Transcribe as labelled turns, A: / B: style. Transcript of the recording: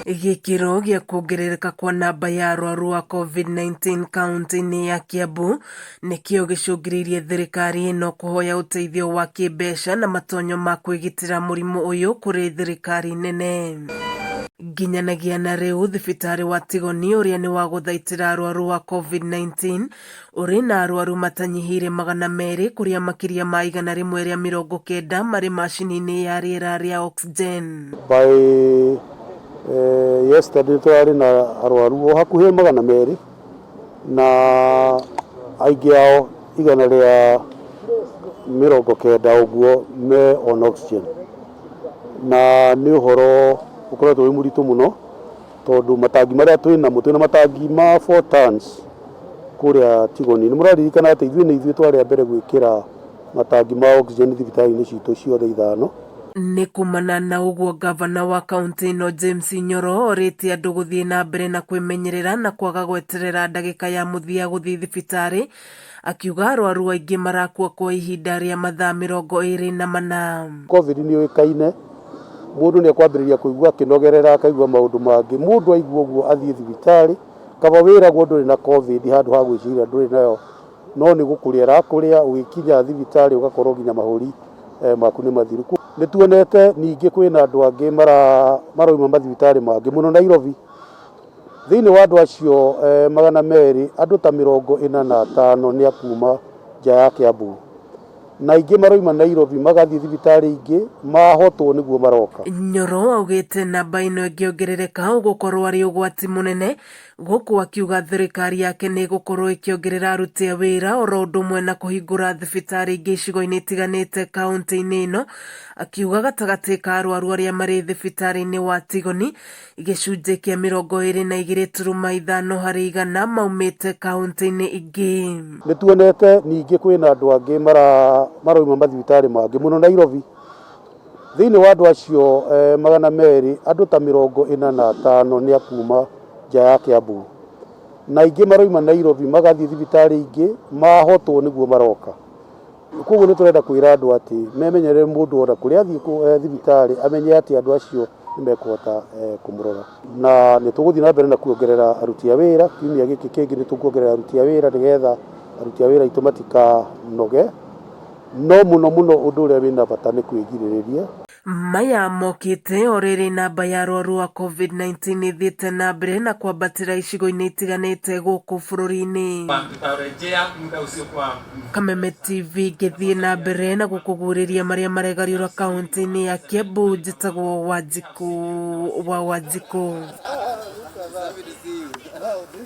A: Gĩkĩro gĩa kuongerereka kwa namba ya arwaru a COVID-19 kaunti-inĩ ya Kiambu nĩkĩo gĩcũngĩrĩirie thirikari ĩno kũhoya ũteithio wa kĩmbeca na matonyo ma kwĩgitĩra mũrimũ ũyũ kũrĩ thirikari nene. Nginyanagia na rĩu thibitarĩ wa Tigoni ũrĩa nĩ wa gũthaitĩra arwaru a COVID-19 ũrĩ na arwaru matanyihĩire 200 kũrĩa makĩria ma 190 marĩ macini-inĩ ya rĩera rĩa oxygen.
B: Yesterday twari na arwaru o hakuhĩ 200 na aingĩ ao 190 ũguo me on oxygen, na nĩ ũhoro ũkoretwo wĩ mũritũ mũno tondũ matangi marĩa twĩna matangi ma 4 tons kũrĩa Tigoni. Nĩ mũraririkana atĩ ithuĩ twarĩ a mbere gwĩkĩra matangi ma oxygen thibitarĩ-inĩ citũ ciothe 5.
A: Nĩ kumana na ũguo gavana wa kaunti ĩno James Nyoro orĩtie andũ gũthiĩ na mbere na kwĩmenyerera na kwaga gweterera ndagĩka ya mũthia gũthiĩ thibitarĩ, akiuga arwaru aingĩ marakua kwa ihinda rĩa mathaa 24.
B: COVID nĩ ũĩkaine, mũndũ nĩ akwambĩrĩria kũigua akĩnogerera, akaigua maũndũ mangĩ. Mũndũ aigua ũguo athiĩ thibitarĩ, kaba wĩragwo ndũrĩ na COVID handũ ha gwĩciria ndũrĩ nayo, no nĩ gũkũrĩa arakũrĩa, ũgĩkinya thibitarĩ ũgakorwo nginya mahũri maku nĩ mathiru. Nĩ tuonete ningĩ kwĩna andũ angĩ maroima mathibitarĩ mangĩ mũno Nairobi. Thĩinĩ wa andũ acio 200, andũ ta 45 nĩ a kuma nja ya Kiambu, na aingĩ maroima Nairobi magathiĩ thibitarĩ ingĩ mahotwo nĩguo maroka.
A: Nyoro augĩte namba ĩno ĩngĩongerereka ũgũkorwo arĩ ũgwati mũnene, gũkũ akiuga thirikari yake nĩ ĩgũkorwo ĩkĩongerera aruti a wĩra oro ũndũ ũmwe na kũhingũra thibitarĩ ingĩ icigo-inĩ itiganĩte kaunti-inĩ ĩno, akiuga gatagatĩ ka arwaru arĩa marĩ thibitarĩ-inĩ wa Tigoni, gĩcunjĩ kĩa 22.5 harĩ 100 maumĩte kaunti-inĩ ingĩ.
B: Nĩ tuonete ningĩ kwĩna andũ angĩ maroima mathibitarĩ mangĩ mũno Nairobi. Thĩinĩ wa andũ acio 200, andũ ta 45 nĩ a kuma nja ya Kiambu, na aingĩ maroima Nairobi magathiĩ thibitarĩ ingĩ mahotwo nĩguo maroka. Koguo nĩ tũrenda kwĩra andũ atĩ memenyerere, mũndũ ora kũrĩa athiĩ thibitarĩ amenye atĩ andũ acio nĩ mekũhota kũmũrora, na nĩ tũgũthiĩ na mbere na kuongerera aruti a wĩra. Kiumia gĩkĩ kĩngĩ nĩ tũkuongerera aruti a wĩra nĩgetha aruti a wĩra aitũ matikanoge, no mũno ũndũ ũrĩa wĩna bata nĩ kwĩgirĩrĩria.
A: Maya mokĩte o rĩrĩ namba ya arwaru a COVID-19 ĩthiĩte na mbere na kwambatĩra icigo-inĩ itiganĩte gũkũ bũrũri-inĩ. Kameme TV ngĩthiĩ na mbere na gũkũguũrĩria marĩa maregariũra kaunti-inĩ ya Kiambu. Njĩtagwo Wanjikũ wa Wanjikũ.